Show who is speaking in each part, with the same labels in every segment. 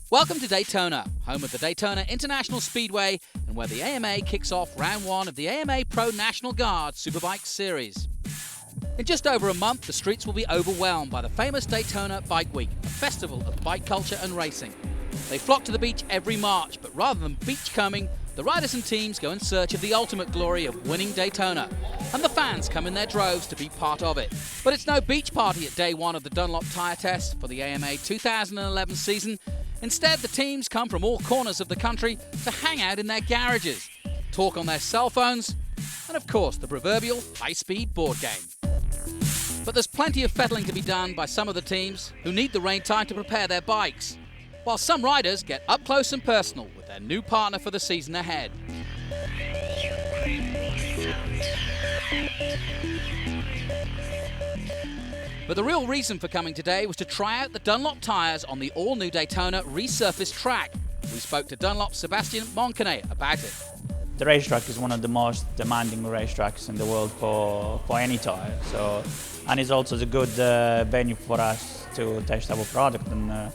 Speaker 1: Welcome to Daytona, home of the Daytona International Speedway and where the AMA kicks off round one of the AMA Pro National Guard Superbike Series. In just over a month, the streets will be overwhelmed by the famous Daytona Bike Week, a festival of bike culture and racing. They flock to the beach every March, but rather than beachcombing, the riders and teams go in search of the ultimate glory of winning Daytona, and the fans come in their droves to be part of it. But it's no beach party at day one of the Dunlop tyre test for the AMA 2011 season. Instead, the teams come from all corners of the country to hang out in their garages, talk on their cell phones, and of course the proverbial high-speed board game. But there's plenty of fettling to be done by some of the teams who need the rain time to prepare their bikes, while some riders get up close and personal with their new partner for the season ahead. But the real reason for coming today was to try out the Dunlop tyres on the all-new Daytona resurfaced track. We spoke to Dunlop's SEBASTIAN about it.
Speaker 2: The racetrack is one of the most demanding racetracks in the world for any tyre. And it's also a good venue for us to test our product and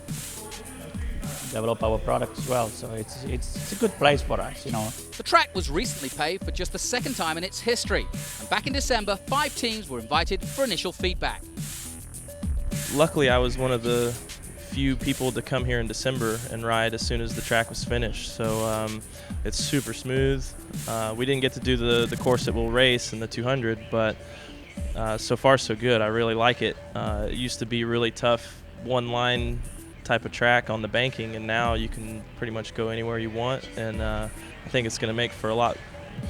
Speaker 2: develop our product as well. So it's a good place for us, you know.
Speaker 1: The track was recently paved for just the second time in its history. And back in December, 5 teams were invited for initial feedback.
Speaker 3: Luckily, I was one of the few people to come here in December and ride as soon as the track was finished. So it's super smooth. We didn't get to do the course that we'll race in the 200, but so far so good. I really like it. It used to be really tough, one-line type of track on the banking, and now you can pretty much go anywhere you want. And I think it's going to make for a lot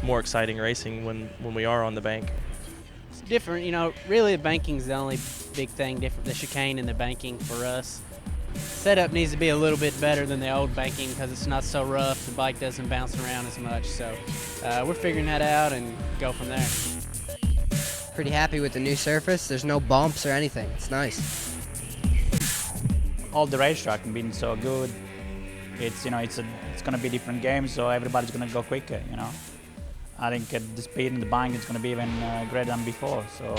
Speaker 3: more exciting racing when we are on the bank.
Speaker 4: It's different, you know, really the banking's the only big thing different, the chicane and the banking for us. Setup needs to be a little bit better than the old banking because it's not so rough, the bike doesn't bounce around as much, so we're figuring that out and go from there.
Speaker 5: Pretty happy with the new surface, there's no bumps or anything, it's nice.
Speaker 2: All the racetrack being so good, it's going to be different games, so everybody's going to go quicker, you know. I think the speed and the bank is going to be even greater than before. So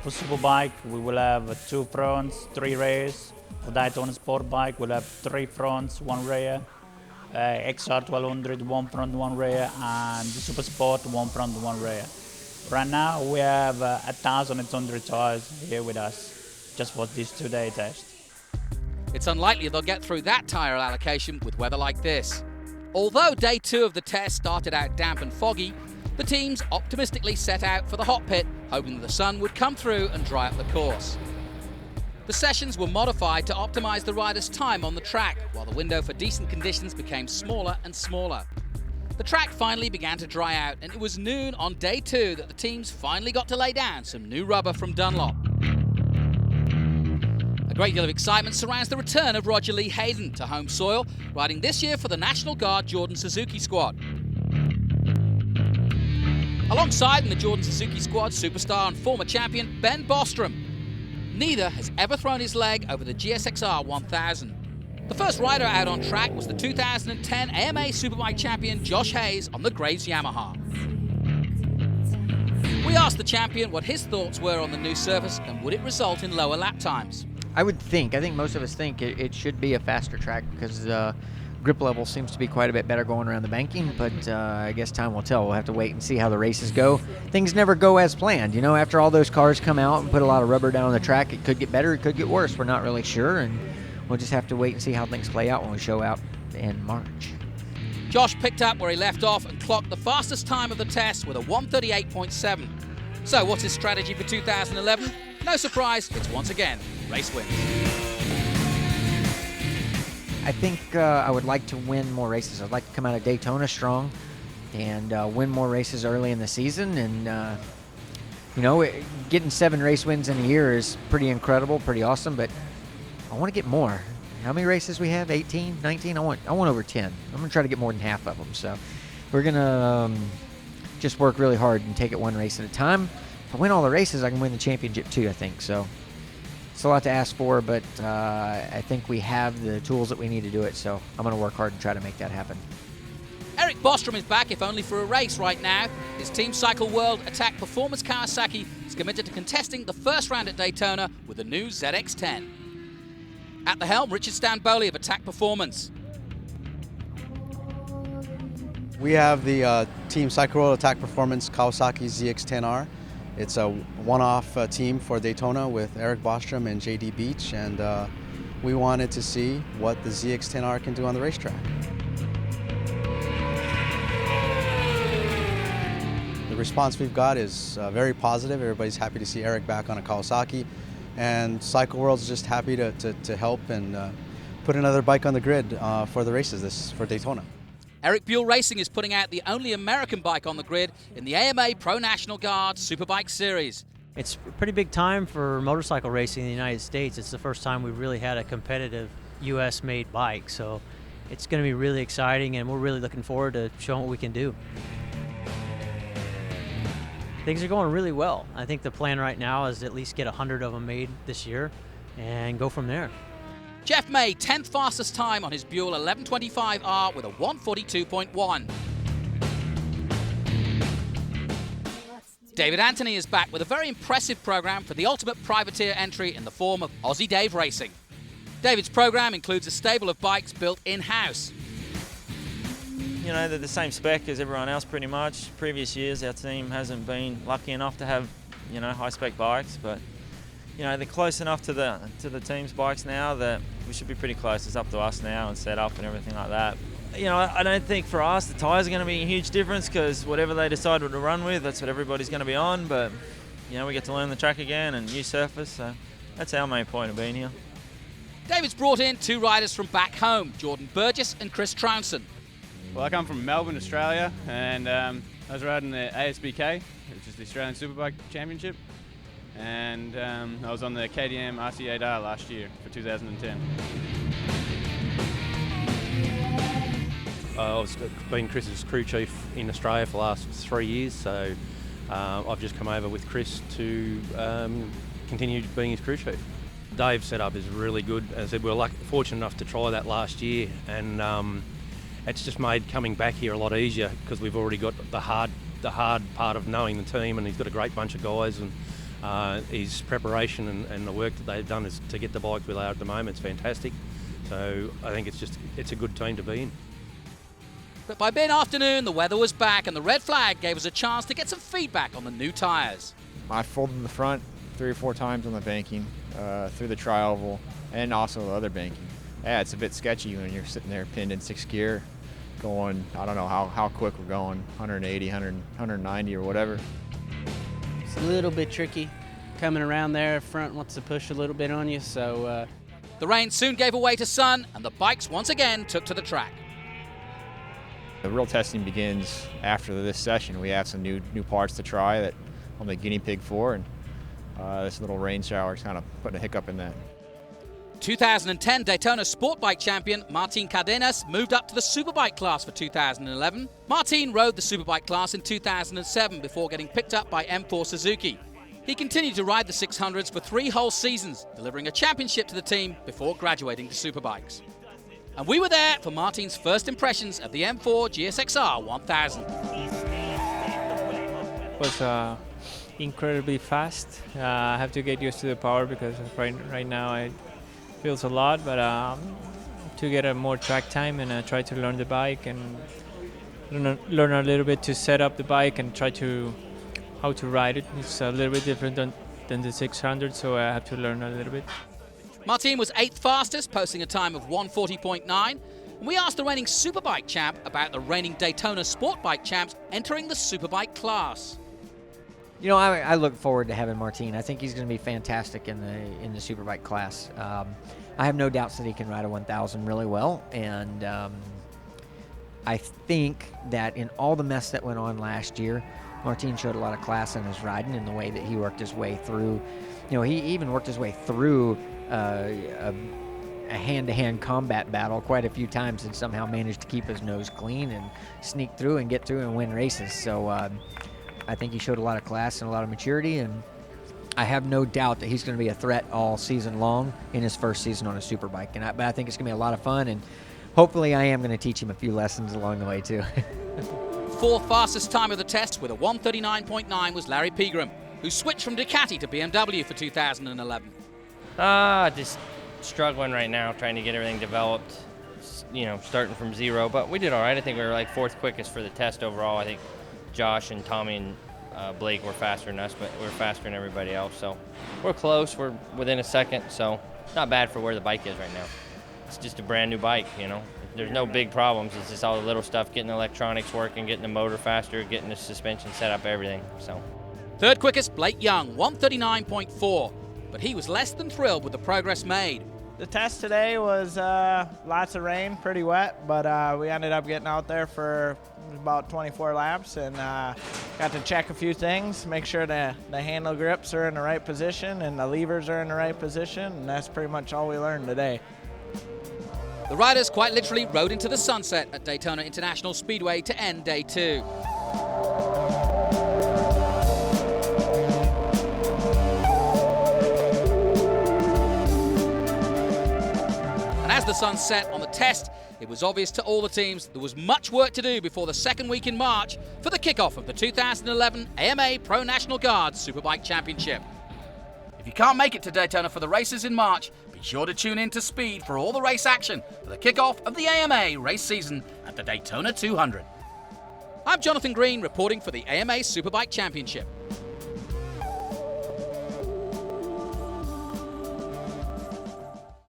Speaker 2: for Superbike, we will have 2 fronts, 3 rears. For Daytona Sportbike, we'll have 3 fronts, 1 rear. XR 1200, 1 front, 1 rear, and the Super Sport, 1 front, 1 rear. Right now, we have 1,800 tires here with us, just for this 2-day test.
Speaker 1: It's unlikely they'll get through that tyre allocation with weather like this. Although day 2 of the test started out damp and foggy, the teams optimistically set out for the hot pit, hoping that the sun would come through and dry up the course. The sessions were modified to optimise the riders' time on the track, while the window for decent conditions became smaller and smaller. The track finally began to dry out, and it was noon on day 2 that the teams finally got to lay down some new rubber from Dunlop. A great deal of excitement surrounds the return of Roger Lee Hayden to home soil, riding this year for the National Guard Jordan Suzuki squad. Alongside in the Jordan Suzuki squad, superstar and former champion Ben Bostrom. Neither has ever thrown his leg over the GSXR 1000. The first rider out on track was the 2010 AMA Superbike champion Josh Hayes on the Graves Yamaha. We asked the champion what his thoughts were on the new surface and would it result in lower lap times.
Speaker 6: I think most of us think it should be a faster track because grip level seems to be quite a bit better going around the banking, but I guess time will tell. We'll have to wait and see how the races go. Things never go as planned. You know, after all those cars come out and put a lot of rubber down on the track, it could get better, it could get worse. We're not really sure, and we'll just have to wait and see how things play out when we show out in March.
Speaker 1: Josh picked up where he left off and clocked the fastest time of the test with a 1:38.7. So what's his strategy for 2011? No surprise, it's once again race wins.
Speaker 6: I think I would like to win more races. I'd like to come out of Daytona strong and win more races early in the season. And, getting 7 race wins in a year is pretty incredible, pretty awesome, but I want to get more. How many races we have? 18, 19? I want over 10. I'm going to try to get more than half of them. So we're going to just work really hard and take it 1 race at a time. If I win all the races, I can win the championship too, I think. So it's a lot to ask for, but I think we have the tools that we need to do it, so I'm going to work hard and try to make that happen.
Speaker 1: Erik Bostrom is back, if only for a race right now. His Team Cycle World Attack Performance Kawasaki is committed to contesting the first round at Daytona with the new ZX-10. At the helm, Richard Stanboli of Attack Performance.
Speaker 7: We have the Team Cycle Attack Performance Kawasaki ZX-10R. It's a one-off team for Daytona with Erik Bostrom and JD Beach, and we wanted to see what the ZX-10R can do on the racetrack. The response we've got is very positive. Everybody's happy to see Erik back on a Kawasaki, and Cycle World's just happy to help and put another bike on the grid for the races for Daytona.
Speaker 1: Erik Buell Racing is putting out the only American bike on the grid in the AMA Pro National Guard Superbike Series.
Speaker 8: It's a pretty big time for motorcycle racing in the United States. It's the first time we've really had a competitive US-made bike, so it's going to be really exciting, and we're really looking forward to showing what we can do. Things are going really well. I think the plan right now is to at least get 100 of them made this year and go from there.
Speaker 1: Jeff May, 10th fastest time on his Buell 1125R with a 142.1. David Anthony is back with a very impressive program for the ultimate privateer entry in the form of Aussie Dave Racing. David's program includes a stable of bikes built in-house.
Speaker 9: You know, they're the same spec as everyone else pretty much. Previous years our team hasn't been lucky enough to have, you know, high-spec bikes, but you know, they're close enough to the team's bikes now that we should be pretty close. It's up to us now and set up and everything like that. You know, I don't think for us the tyres are going to be a huge difference, because whatever they decide what to run with, that's what everybody's going to be on. But you know, we get to learn the track again and new surface, so that's our main point of being here.
Speaker 1: David's brought in two riders from back home, Jordan Burgess and Chris Trounson.
Speaker 10: Well, I come from Melbourne, Australia, and I was riding the ASBK, which is the Australian Superbike Championship. And I was on the KTM RC8R last year for 2010.
Speaker 11: I've been Chris's crew chief in Australia for the last 3 years, so I've just come over with Chris to continue being his crew chief. Dave's setup is really good. As I said, we were fortunate enough to try that last year, and it's just made coming back here a lot easier, because we've already got the hard part of knowing the team, and he's got a great bunch of guys, and his preparation and the work that they've done is to get the bike where they are at the moment is fantastic. So I think it's a good team to be in.
Speaker 1: But by mid-afternoon, the weather was back, and the red flag gave us a chance to get some feedback on the new tyres.
Speaker 12: I folded the front 3 or 4 times on the banking, through the tri-oval, and also the other banking. Yeah, it's a bit sketchy when you're sitting there pinned in 6th gear, going, I don't know how quick we're going, 180, 100, 190 or whatever.
Speaker 4: It's a little bit tricky coming around there. Front wants to push a little bit on you, so...
Speaker 1: The rain soon gave away to sun, and the bikes once again took to the track.
Speaker 12: The real testing begins after this session. We have some new parts to try that I'm the guinea pig for, and this little rain shower is kind of putting a hiccup in that.
Speaker 1: 2010 Daytona Sportbike champion Martin Cardenas moved up to the Superbike class for 2011. Martin rode the Superbike class in 2007 before getting picked up by M4 Suzuki. He continued to ride the 600s for 3 whole seasons, delivering a championship to the team before graduating to Superbikes. And we were there for Martin's first impressions of the M4 GSXR 1000.
Speaker 13: It was incredibly fast. I have to get used to the power, because right now it feels a lot, but to get a more track time and try to learn the bike and learn a little bit to set up the bike and try to how to ride it. It's a little bit different than the 600, so I have to learn a little bit.
Speaker 1: Martin was 8th fastest, posting a time of 140.9. And we asked the reigning Superbike champ about the reigning Daytona Sportbike champs entering the Superbike class.
Speaker 6: You know, I look forward to having Martin. I think he's going to be fantastic in the Superbike class. I have no doubts that he can ride a 1000 really well, and I think that in all the mess that went on last year, Martin showed a lot of class in his riding and the way that he worked his way through. You know, he even worked his way through a hand-to-hand combat battle quite a few times and somehow managed to keep his nose clean and sneak through and get through and win races. So I think he showed a lot of class and a lot of maturity, and I have no doubt that he's going to be a threat all season long in his first season on a Superbike. But I think it's going to be a lot of fun, and hopefully I am going to teach him a few lessons along the way too.
Speaker 1: 4th fastest time of the test with a 139.9 was Larry Pegram, who switched from Ducati to BMW for 2011.
Speaker 13: Just
Speaker 14: struggling right now, trying to get everything developed, you know, starting from zero. But we did all right. I think we were like 4th quickest for the test overall. I think Josh and Tommy and Blake were faster than us, but we're faster than everybody else. So we're close. We're within a second, so not bad for where the bike is right now. It's just a brand new bike, you know. There's no big problems. It's just all the little stuff, getting the electronics working, getting the motor faster, getting the suspension set up, everything. So
Speaker 1: 3rd quickest, Blake Young, 1:39.4. But he was less than thrilled with the progress made.
Speaker 15: The test today was lots of rain, pretty wet, but we ended up getting out there for about 24 laps and got to check a few things, make sure the handle grips are in the right position and the levers are in the right position, and that's pretty much all we learned today.
Speaker 1: The riders quite literally rode into the sunset at Daytona International Speedway to end day 2. As the sun set on the test, it was obvious to all the teams there was much work to do before the 2nd week in March for the kickoff of the 2011 AMA Pro National Guard Superbike Championship. If you can't make it to Daytona for the races in March, be sure to tune in to Speed for all the race action for the kickoff of the AMA race season at the Daytona 200. I'm Jonathan Green reporting for the AMA Superbike Championship.